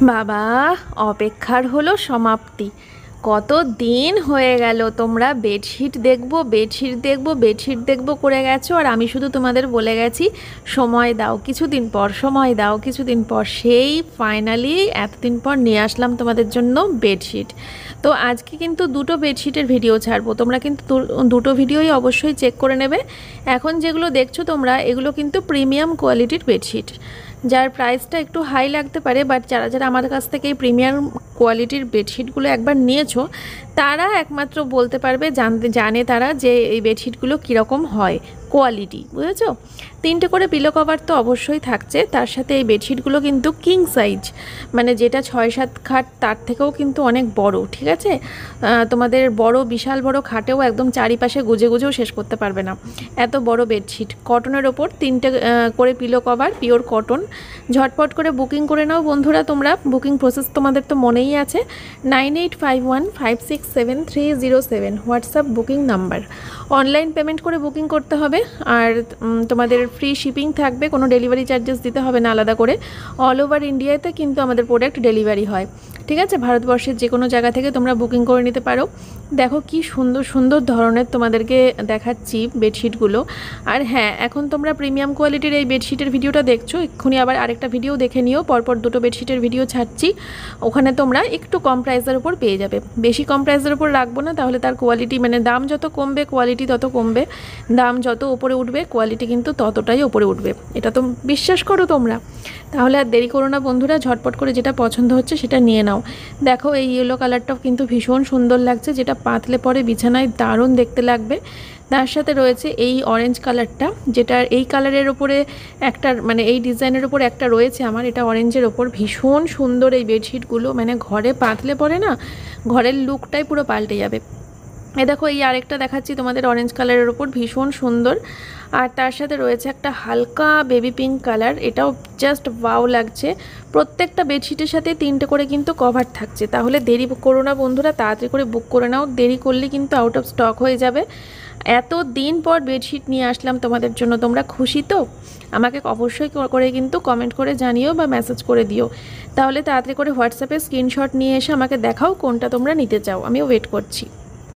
বাবা, অপেক্ষার হলো সমাপ্তি। কত দিন হয়ে গেল তোমরা বেডশিট দেখবো বেডশিট দেখবো বেডশিট দেখবো করে গেছো, আর আমি শুধু তোমাদের বলে গেছি সময় দাও, কিছুদিন পর সময় দাও, কিছুদিন পর। সেই ফাইনালি এতদিন পর নিয়ে আসলাম তোমাদের জন্য বেডশিট। তো আজকে কিন্তু দুটো বেডশিটের ভিডিও ছাড়বো, তোমরা কিন্তু দুটো ভিডিওই অবশ্যই চেক করে নেবে। এখন যেগুলো দেখছো তোমরা, এগুলো কিন্তু প্রিমিয়াম কোয়ালিটির বেডশিট, যার প্রাইসটা একটু হাই লাগতে পারে, বাট যারা যারা আমাদের কাছ থেকে এই প্রিমিয়াম কোয়ালিটির বেডশিটগুলো একবার নিয়েছো তারা একমাত্র বলতে পারবে, জানে তারা যে এই বেডশিটগুলো কীরকম হয় কোয়ালিটি, বুঝেছো? 3টে করে পিলো কভার তো অবশ্যই থাকছে, তার সাথে এই বেডশিটগুলো কিন্তু কিং সাইজ, মানে যেটা 6-7 খাট তার থেকেও কিন্তু অনেক বড়, ঠিক আছে? তোমাদের বড় বিশাল বড় খাটেও একদম চারিপাশে গুজে গুজেও শেষ করতে পারবে না, এত বড় বেডশিট। কটনের ওপর 3টে করে পিলো কভার, পিওর কটন। ঝটপট করে বুকিং করে নাও বন্ধুরা তোমরা, বুকিং প্রসেস তোমাদের তো মনেই আছে। 9851567307 WhatsApp booking number. Online payment করে বুকিং করতে হবে, আর তোমাদের ফ্রি শিপিং থাকবে, কোনো ডেলিভারি চার্জেস দিতে হবে না আলাদা করে। অল ওভার ইন্ডিয়াতে কিন্তু আমাদের প্রোডাক্ট ডেলিভারি হয়, ঠিক আছে? ভারতবর্ষের যে কোনো জায়গা থেকে তোমরা বুকিং করে নিতে পারো। দেখো কি সুন্দর সুন্দর ধরনের তোমাদেরকে দেখাচ্ছি বেডশিটগুলো। আর হ্যাঁ, এখন তোমরা প্রিমিয়াম কোয়ালিটির এই বেডশিটের ভিডিওটা দেখছো, এক্ষুনি আবার আরেকটা ভিডিও দেখে নিও, পরপর দুটো বেডশিটের ভিডিও ছাড়ছি। ওখানে তোমরা একটু কম প্রাইসের উপর পেয়ে যাবে, বেশি কম প্রাইসের উপর রাখবো না, তাহলে তার কোয়ালিটি, মানে দাম যত কমবে কোয়ালিটি তত কমবে, দাম যত উপরে উঠবে কোয়ালিটি কিন্তু ততটাই উপরে উঠবে, এটা তো বিশ্বাস করো তোমরা। তাহলে আর দেরি করো না বন্ধুরা, ঝটপট করে যেটা পছন্দ হচ্ছে সেটা নিয়ে নাও। দেখো এই ইয়েলো কালারটাও কিন্তু ভীষণ সুন্দর লাগছে, যেটা পাতলে পরে বিছানায় দারুণ দেখতে লাগবে। তার সাথে রয়েছে এই অরেঞ্জ কালারটা, যেটা এই কালারের ওপরে একটা, মানে এই ডিজাইনের ওপর একটা রয়েছে আমার, এটা অরেঞ্জের ওপর। ভীষণ সুন্দর এই বেডশিটগুলো, মানে ঘরে পাতলে পরে না ঘরের লুকটাই পুরো পাল্টে যাবে। এ দেখো এই আরেকটা দেখাচ্ছি তোমাদের অরেঞ্জ কালারের ওপর, ভীষণ সুন্দর। আর তার সাথে রয়েছে একটা হালকা বেবি পিঙ্ক কালার, এটাও জাস্ট ওয়াও লাগছে। প্রত্যেকটা বেডশিটের সাথে 3টে করে কিন্তু কভার থাকছে, তাহলে দেরি করো না বন্ধুরা, তাড়াতাড়ি করে বুক করে নাও, দেরি করলে কিন্তু আউট অফ স্টক হয়ে যাবে। এত দিন পর বেডশিট নিয়ে আসলাম তোমাদের জন্য, তোমরা খুশি তো? আমাকে অবশ্যই করে কিন্তু কমেন্ট করে জানিও বা মেসেজ করে দিও, তাহলে তাড়াতাড়ি করে হোয়াটসঅ্যাপে স্ক্রিনশট নিয়ে এসে আমাকে দেখাও কোনটা তোমরা নিতে চাও, আমিও ওয়েট করছি।